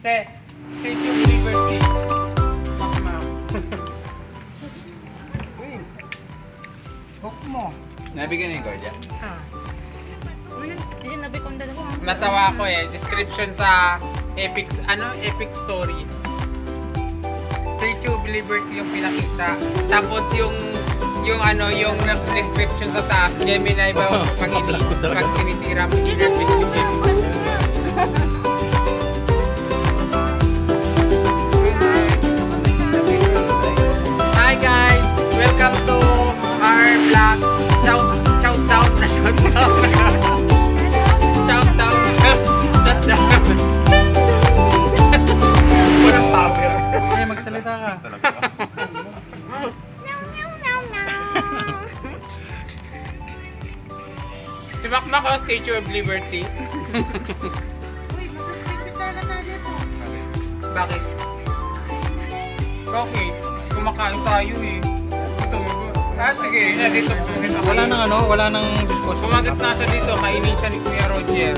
Te, Statue of Liberty. Hook mo. Nabigyan na yung Gordia. Hindi, nabi kong dalawa. Natawa ko eh. Description sa Epic, Epic Stories. Statue of Liberty yung pinakita. Tapos yung description sa taas, Gemini ba pag sinisira mo inner peace with Gemini. Hi guys! Welcome to our vlog. Shout down. Walang power. Eh, magsalita ka. Si Makmak o Statue of Liberty. Uy, masuspended talaga dito. Bakit? Bakit? Kumakain tayo eh. Ito. Sige. Dito. Wala nang disposal. Sumagat na siya dito. Kainin siya ni Kuya Roger.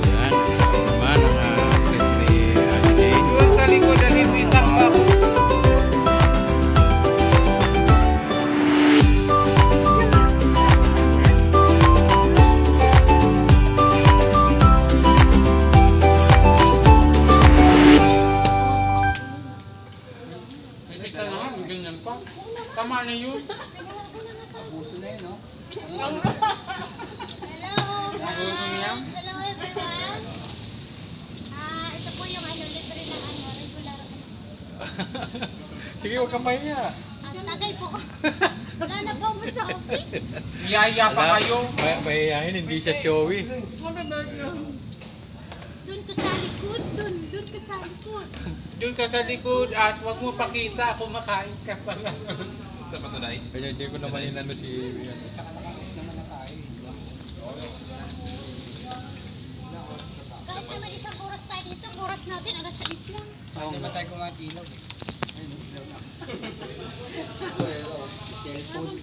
Yan, naman ang friendly Jane. Doon sa likod na dito isang bako. Ito na nga, ganyan pa. Tama na yun. Abuso na yun, no? Hello Abuso niya. Hello everyone. Ito po yung libre na regular. Sige, huwag kang mahiya. Tagal po. Wala na po mo sa office. Yaya pa kayo. Mahihayin, hindi siya showy. Doon ka sa likod. Doon ka sa likod. Doon ka sa likod at huwag mo pakita. Kumakain ka pala. Sa patunay. Kaya hindi ko naman inano si... Kahit naman isang oras tayo dito, oras natin, alas 6 lang. Hindi naman tayo kumakilaw eh. Ayun, ilaw na. Cellphone.